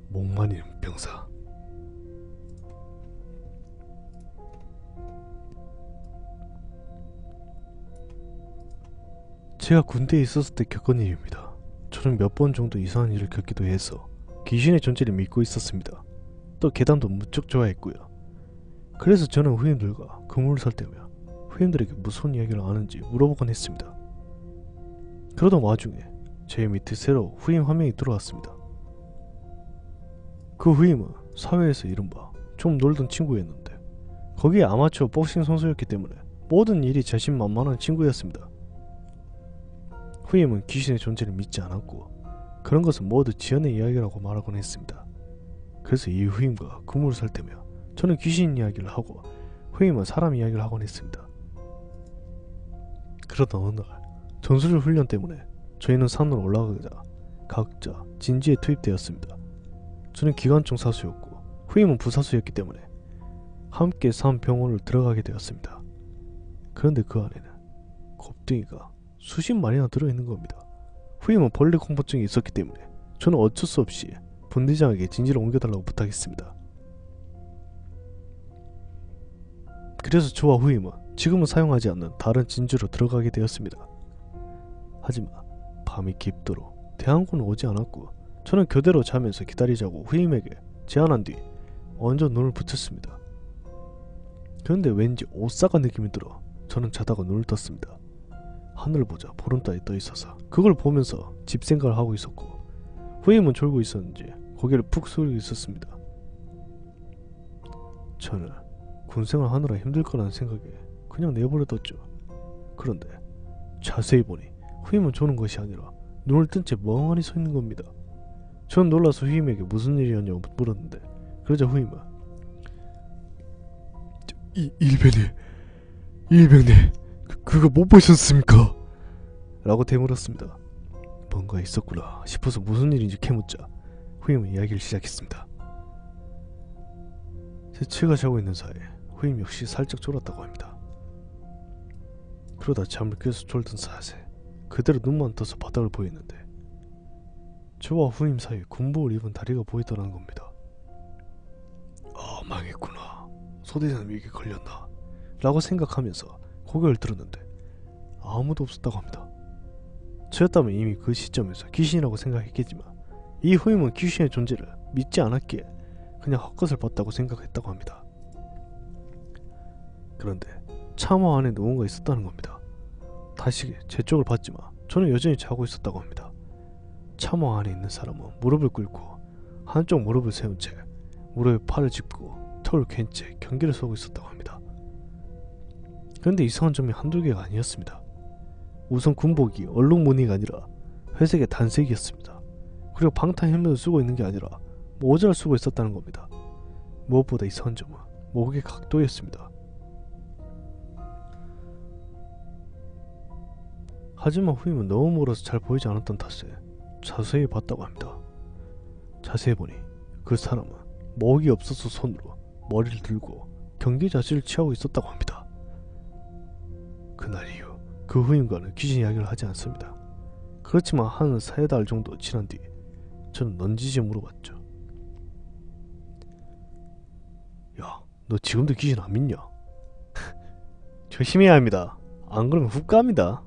목마른 병사. 제가 군대에 있었을 때 겪은 일입니다. 저는 몇 번 정도 이상한 일을 겪기도 해서 귀신의 존재를 믿고 있었습니다. 또 계단도 무척 좋아했고요. 그래서 저는 후임들과 그물을 설 때며 후임들에게 무슨 이야기를 아는지 물어보곤 했습니다. 그러던 와중에 제 밑에 새로 후임 한 명이 들어왔습니다. 그 후임은 사회에서 이른바 좀 놀던 친구였는데 거기에 아마추어 복싱 선수였기 때문에 모든 일이 자신만만한 친구였습니다. 후임은 귀신의 존재를 믿지 않았고 그런 것은 모두 지어낸 이야기라고 말하곤 했습니다. 그래서 이 후임과 그물을 설 때며 저는 귀신 이야기를 하고 후임은 사람 이야기를 하곤 했습니다. 그러던 어느 날 전술 훈련 때문에 저희는 산으로 올라가자 각자 진지에 투입되었습니다. 저는 기관총 사수였고 후임은 부사수였기 때문에 함께 산 병원을 들어가게 되었습니다. 그런데 그 안에는 곱등이가 수십 마리나 들어있는 겁니다. 후임은 벌레 공포증이 있었기 때문에 저는 어쩔 수 없이 분대장에게 진지를 옮겨달라고 부탁했습니다. 그래서 저와 후임은 지금은 사용하지 않는 다른 진주로 들어가게 되었습니다. 하지만 밤이 깊도록 대항군은 오지 않았고 저는 교대로 자면서 기다리자고 후임에게 제안한 뒤 완전 눈을 붙였습니다. 그런데 왠지 오싹한 느낌이 들어 저는 자다가 눈을 떴습니다. 하늘을 보자 보름달이 떠있어서 그걸 보면서 집 생각을 하고 있었고 후임은 졸고 있었는지 고개를 푹 숙이고 있었습니다. 저는 군생활 하느라 힘들 거라는 생각에 그냥 내버려뒀죠. 그런데 자세히 보니 후임은 조는 것이 아니라 눈을 뜬 채 멍하니 서 있는 겁니다. 전 놀라서 후임에게 무슨 일이었냐고 물었는데 그러자 후임은 일병님 그거 못 보셨습니까? 라고 되물었습니다. 뭔가 있었구나 싶어서 무슨 일인지 캐묻자 후임은 이야기를 시작했습니다. 제가 자고 있는 사이에 후임 역시 살짝 졸았다고 합니다. 그러다 잠을 깨서 졸던 사세 그대로 눈만 떠서 바닥을 보였는데 저와 후임 사이에 군복을 입은 다리가 보이더라는 겁니다. 아 망했구나 소대장님에게 걸렸나 라고 생각하면서 고개를 들었는데 아무도 없었다고 합니다. 저였다면 이미 그 시점에서 귀신이라고 생각했겠지만 이 후임은 귀신의 존재를 믿지 않았기에 그냥 헛것을 봤다고 생각했다고 합니다. 그런데 참호 안에 누군가 있었다는 겁니다. 다시 제 쪽을 봤지만 저는 여전히 자고 있었다고 합니다. 참호 안에 있는 사람은 무릎을 꿇고 한쪽 무릎을 세운 채 무릎에 팔을 짚고 턱을 괸 채 경계를 서고 있었다고 합니다. 그런데 이상한 점이 한두 개가 아니었습니다. 우선 군복이 얼룩 무늬가 아니라 회색의 단색이었습니다. 그리고 방탄 헬멧을 쓰고 있는 게 아니라 모자를 쓰고 있었다는 겁니다. 무엇보다 이상한 점은 목의 각도였습니다. 하지만 후임은 너무 멀어서 잘 보이지 않았던 탓에 자세히 봤다고 합니다. 자세히 보니 그 사람은 목이 없어서 손으로 머리를 들고 경계 자세를 취하고 있었다고 합니다. 그날 이후 그 후임과는 귀신 이야기를 하지 않습니다. 그렇지만 한 4달 정도 지난 뒤 저는 넌지시 물어봤죠. 야, 너 지금도 귀신 안 믿냐? 조심해야 합니다. 안 그러면 훅 갑니다.